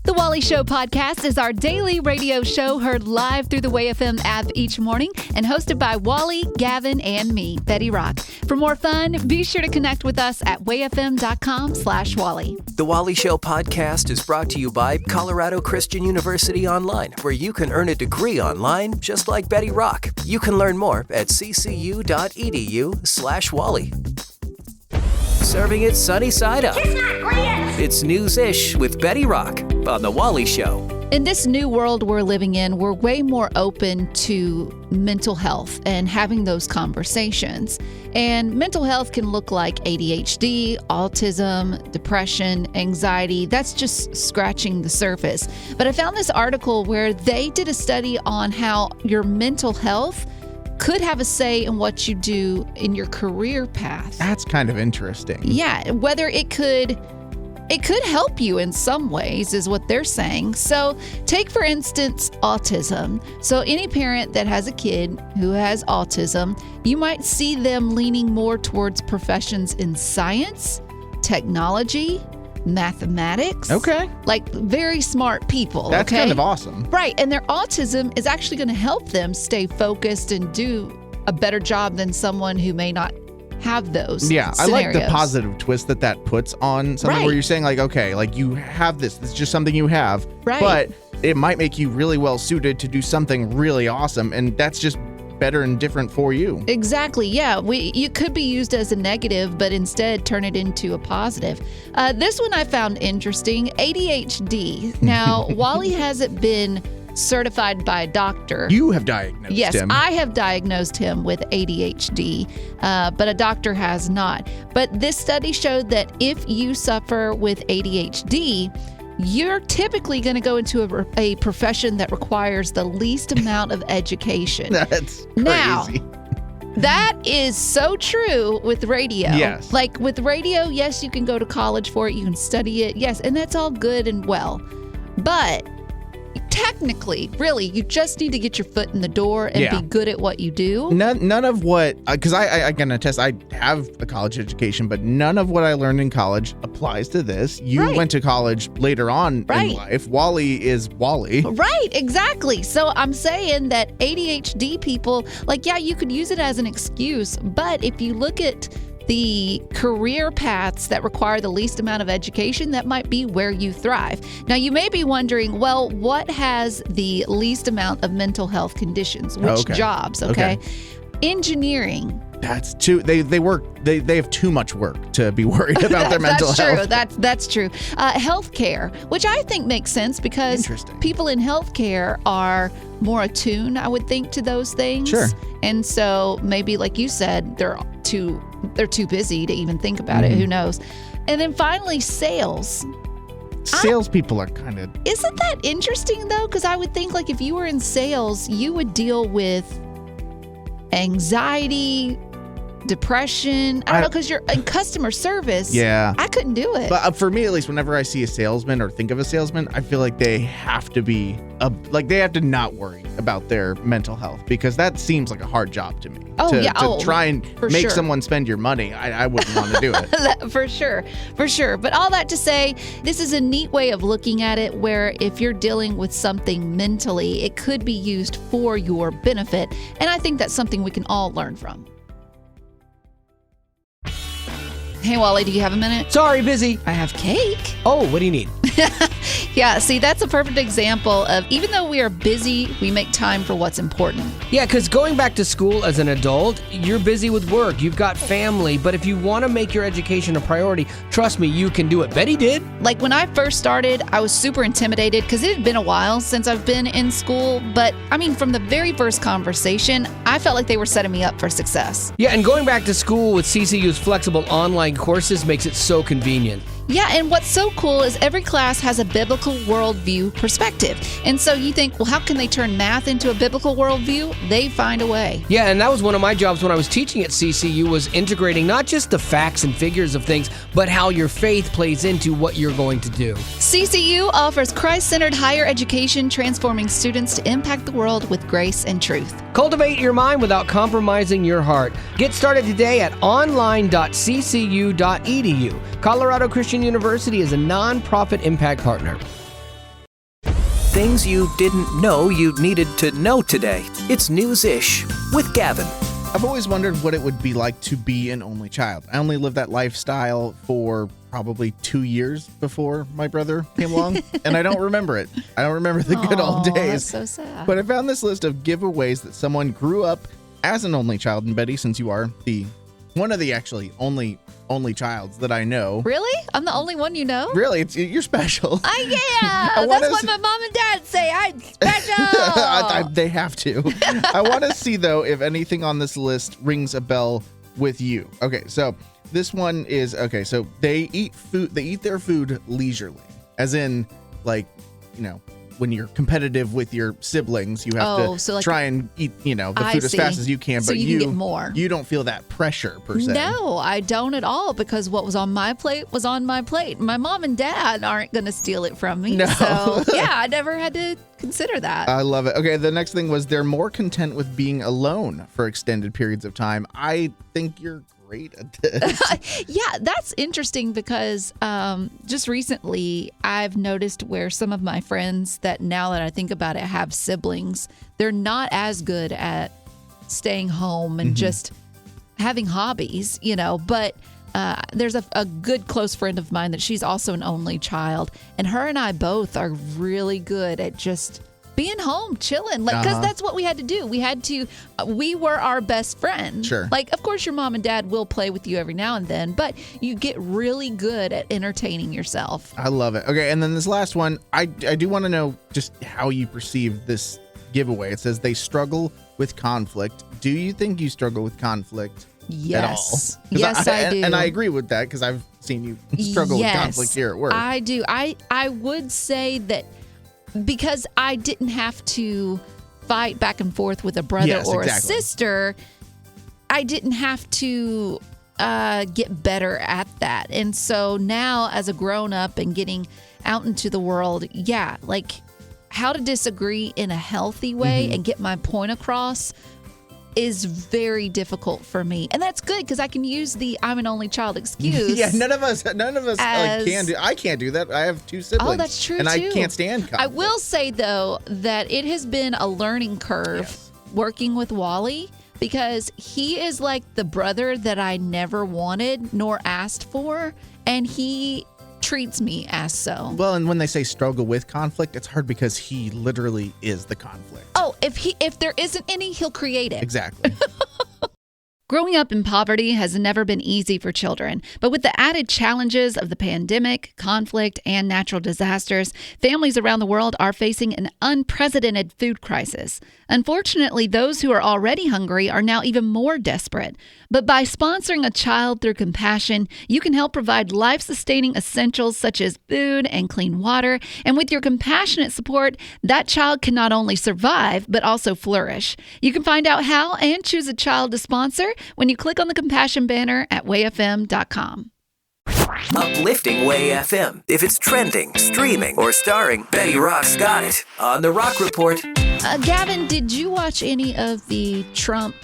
The Wally Show podcast is our daily radio show heard live through the WayFM app each morning and hosted by Wally, Gavin, and me, Betty Rock. For more fun, be sure to connect with us at wayfm.com/Wally. The Wally Show podcast is brought to you by Colorado Christian University Online, where you can earn a degree online just like Betty Rock. You can learn more at ccu.edu/Wally. Serving it sunny side up. It's News-ish with Betty Rock on The Wally Show. In this new world we're living in, we're way more open to mental health and having those conversations. And mental health can look like ADHD, autism, depression, anxiety. That's just scratching the surface. But I found this article where they did a study on how your mental health could have a say in what you do in your career path. That's kind of interesting. Yeah, whether it could help you in some ways is what they're saying. So take, for instance, autism. So any parent that has a kid who has autism, you might see them leaning more towards professions in science, technology, mathematics. Okay. Like very smart people. That's kind of awesome. Right. And their autism is actually going to help them stay focused and do a better job than someone who may not have those scenarios. I like the positive twist that puts on something where you're saying like, okay, like you have this is just something you have, but it might make you really well suited to do something really awesome, and that's just better and different for you. Exactly. Yeah. You could be used as a negative, but instead turn it into a positive. This one I found interesting. ADHD. Now, Wally hasn't been certified by a doctor. You have diagnosed him. Yes, I have diagnosed him with ADHD, but a doctor has not. But this study showed that if you suffer with ADHD, you're typically going to go into a profession that requires the least amount of education. That's crazy. Now, that is so true with radio. Yes. Like with radio, yes, you can go to college for it. You can study it. Yes, and that's all good and well. But technically, really, you just need to get your foot in the door and be good at what you do. None of what, because I can attest, I have a college education, but none of what I learned in college applies to this. You went to college later on in life. Wally is Wally. Right, exactly. So I'm saying that ADHD people, like, yeah, you could use it as an excuse, but if you look at the career paths that require the least amount of education, that might be where you thrive. Now, you may be wondering, well, what has the least amount of mental health conditions? Which jobs, okay? Engineering. That's too, they have too much work to be worried about their mental health. That's true. Healthcare, which I think makes sense because people in healthcare are more attuned, I would think, to those things. Sure. And so maybe, like you said, they're too busy to even think about it. Who knows? And then finally, sales. Salespeople are kind of... Isn't that interesting, though? Because I would think, like, if you were in sales, you would deal with anxiety, depression. I don't know, because you're in customer service. Yeah. I couldn't do it. But for me, at least, whenever I see a salesman or think of a salesman, I feel like they have to be, they have to not worry about their mental health, because that seems like a hard job to me. To try and make someone spend your money, I wouldn't want to do it. For sure. But all that to say, this is a neat way of looking at it, where if you're dealing with something mentally, it could be used for your benefit. And I think that's something we can all learn from. Hey, Wally, do you have a minute? Sorry, busy. I have cake. Oh, what do you need? Yeah, see, that's a perfect example of, even though we are busy, we make time for what's important. Yeah, because going back to school as an adult, you're busy with work, you've got family, but if you want to make your education a priority, trust me, you can do it. Betty did. Like when I first started, I was super intimidated because it had been a while since I've been in school. But I mean, from the very first conversation, I felt like they were setting me up for success. Yeah, and going back to school with CCU's flexible online courses makes it so convenient. Yeah, and what's so cool is every class has a biblical worldview perspective. And so you think, well, how can they turn math into a biblical worldview? They find a way. Yeah, and that was one of my jobs when I was teaching at CCU, was integrating not just the facts and figures of things, but how your faith plays into what you're going to do. CCU offers Christ-centered higher education, transforming students to impact the world with grace and truth. Cultivate your mind without compromising your heart. Get started today at online.ccu.edu. Colorado Christian University is a non-profit impact partner. Things you didn't know you needed to know today. It's News-ish with Gavin. I've always wondered what it would be like to be an only child. I only lived that lifestyle for probably 2 years before my brother came along, and I don't remember it. I don't remember the good old days. That's so sad. But I found this list of giveaways that someone grew up as an only child. And Betty, since you are one of the actually only childs that I know. Really? I'm the only one you know? Really, you're special. That's what my mom and dad say. I'm special. They have to. I want to see, though, if anything on this list rings a bell with you. Okay, so this one is, so they eat their food leisurely. As in, like, when you're competitive with your siblings, you have to try and eat, the food as fast as you can. So but you can get more. You don't feel that pressure per se. No, I don't at all, because what was on my plate was on my plate. My mom and dad aren't going to steal it from me. No. So, yeah, I never had to consider that. I love it. Okay, the next thing was they're more content with being alone for extended periods of time. I think you're great at this. Yeah, that's interesting because just recently I've noticed where some of my friends that, now that I think about it, have siblings, they're not as good at staying home and just having hobbies, but there's a good close friend of mine that she's also an only child, and her and I both are really good at just being home, chilling, because that's what we had to do. We were our best friend. Sure. Like, of course, your mom and dad will play with you every now and then, but you get really good at entertaining yourself. I love it. Okay, and then this last one, I do want to know just how you perceive this giveaway. It says they struggle with conflict. Do you think you struggle with conflict at all? Yes, I do. And I agree with that because I've seen you struggle with conflict here at work. I do. I would say that because I didn't have to fight back and forth with a brother or a sister, I didn't have to get better at that. And so now, as a grown up and getting out into the world, like how to disagree in a healthy way and get my point across is very difficult for me. And that's good because I can use the I'm an only child excuse. Yeah, none of us can do. I can't do that. I have 2 siblings. Oh, that's true, and too. I can't stand conflict. I will say, though, that it has been a learning curve working with Wally, because he is like the brother that I never wanted nor asked for, and he treats me as so. Well, and when they say struggle with conflict, it's hard because he literally is the conflict. Oh, if there isn't any, he'll create it. Exactly. Growing up in poverty has never been easy for children, but with the added challenges of the pandemic, conflict, and natural disasters, families around the world are facing an unprecedented food crisis. Unfortunately, those who are already hungry are now even more desperate. But by sponsoring a child through compassion, you can help provide life-sustaining essentials such as food and clean water. And with your compassionate support, that child can not only survive, but also flourish. You can find out how and choose a child to sponsor when you click on the compassion banner at wayfm.com. Uplifting Way FM. If it's trending, streaming, or starring, Betty Rock's got it on The Rock Report. Gavin, did you watch any of the Trump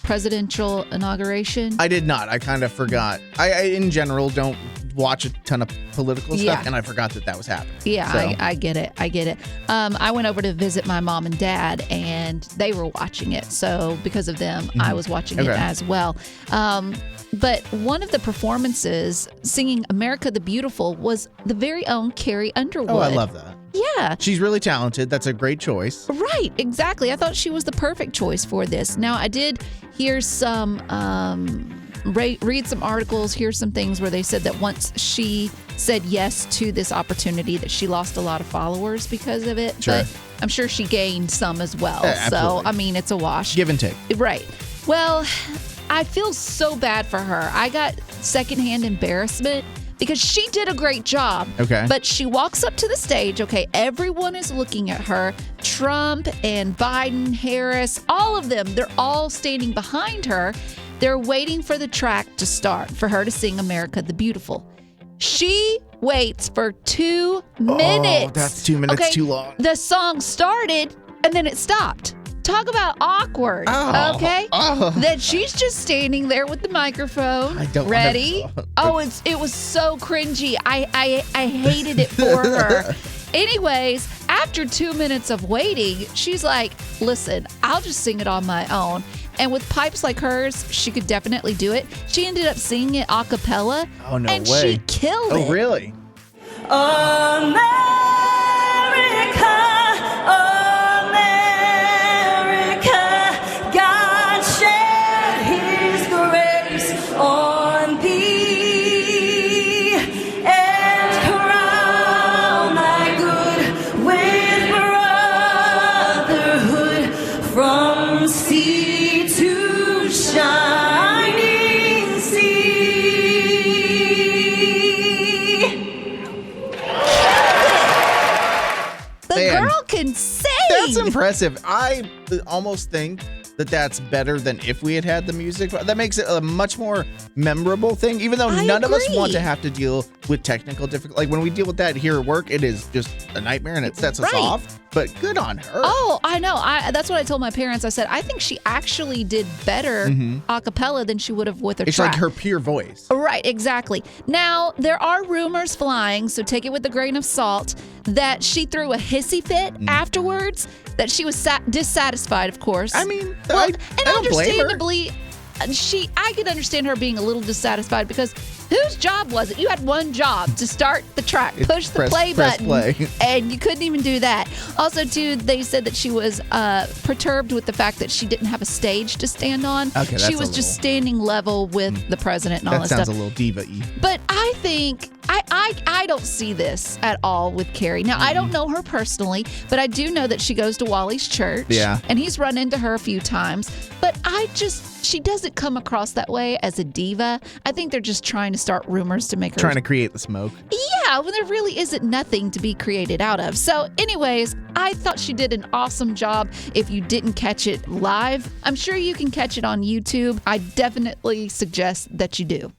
presidential inauguration? I did not. I kind of forgot. I in general don't watch a ton of political stuff, and I forgot that was happening. Yeah, so. I get it. I went over to visit my mom and dad, and they were watching it. So because of them, I was watching it as well. But one of the performances singing America the Beautiful was the very own Carrie Underwood. Oh, I love that. Yeah. She's really talented. That's a great choice. Right, exactly. I thought she was the perfect choice for this. Now, I did hear some, read some articles, hear some things where they said that once she said yes to this opportunity, that she lost a lot of followers because of it. Sure. But I'm sure she gained some as well. Yeah, so, I mean, it's a wash. Give and take. Right. Well, I feel so bad for her. I got secondhand embarrassment because she did a great job. Okay. But she walks up to the stage. Okay, everyone is looking at her. Trump and Biden, Harris, all of them, they're all standing behind her. They're waiting for the track to start for her to sing America the Beautiful. She waits for 2 minutes. Oh, that's 2 minutes too long. The song started and then it stopped. Talk about awkward, okay? That she's just standing there with the microphone, ready. It was so cringy. I hated it for her. Anyways, after 2 minutes of waiting, she's like, listen, I'll just sing it on my own. And with pipes like hers, she could definitely do it. She ended up singing it a cappella. Oh, no and way. She killed it. Oh, really? America, God shed his grace on thee and crown thy good with brotherhood from sea to shining sea. The Man, girl can sing. That's impressive. I almost think that that's better than if we had the music. That makes it a much more memorable thing, even though none of us want to have to deal with technical difficulty. Like when we deal with that here at work, it is just a nightmare and it sets us off. But good on her. Oh, I know. That's what I told my parents. I said, I think she actually did better a cappella than she would have with her It's track. like her pure voice. Right, exactly. Now, there are rumors flying, so take it with a grain of salt, that she threw a hissy fit afterwards, that she was dissatisfied, of course. I mean, well, I and don't blame her. understandably, I could understand her being a little dissatisfied because whose job was it? You had one job to start the track, push the play button, and you couldn't even do that. Also, too, they said that she was perturbed with the fact that she didn't have a stage to stand on. Okay, she was just standing level with the president and all that sounds stuff. a little diva-y. But I think I don't see this at all with Carrie. Now, I don't know her personally, but I do know that she goes to Wally's church. Yeah. And he's run into her a few times. But she doesn't come across that way as a diva. I think they're just trying to start rumors to make her. Trying to create the smoke. Yeah, when there really isn't nothing to be created out of. So anyways, I thought she did an awesome job. If you didn't catch it live, I'm sure you can catch it on YouTube. I definitely suggest that you do.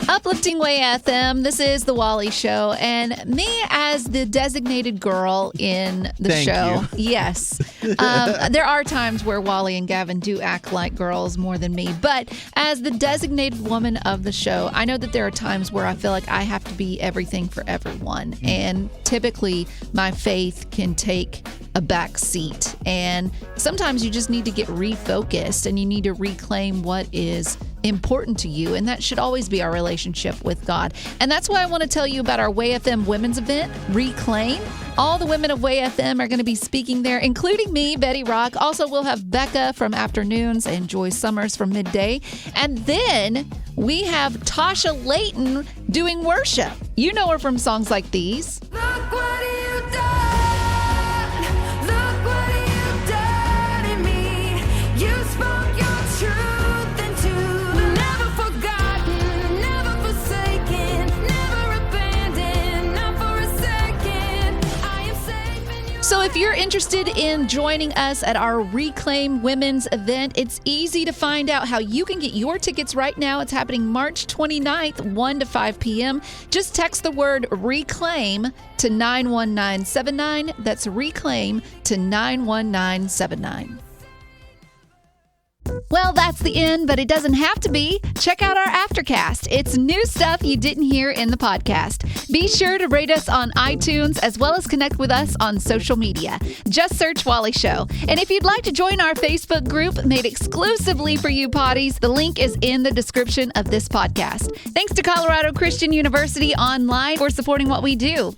Uplifting Way FM, this is The Wally Show, and me as the designated girl in the show. Yes. There are times where Wally and Gavin do act like girls more than me, but as the designated woman of the show, I know that there are times where I feel like I have to be everything for everyone, and typically my faith can take a back seat, and sometimes you just need to get refocused and you need to reclaim what is important to you, and that should always be our relationship with God. And that's why I want to tell you about our Way FM women's event, Reclaim. All the women of Way FM are going to be speaking there, including me, Betty Rock. Also, we'll have Becca from Afternoons and Joy Summers from Midday. And then we have Tasha Layton doing worship. You know her from songs like these. Look what you've done. Look what you've done in me. You spoke your truth into never forgotten, never forsaken, never abandoned, not for a second. I am safe in your So if you're interested in joining us at our Reclaim Women's event, it's easy to find out how you can get your tickets right now. It's happening March 29th, 1 to 5 p.m. Just text the word RECLAIM to 91979. That's RECLAIM to 91979. Well, that's the end, but it doesn't have to be. Check out our Aftercast. It's new stuff you didn't hear in the podcast. Be sure to rate us on iTunes as well as connect with us on social media. Just search Wally Show. And if you'd like to join our Facebook group made exclusively for you potties, the link is in the description of this podcast. Thanks to Colorado Christian University Online for supporting what we do.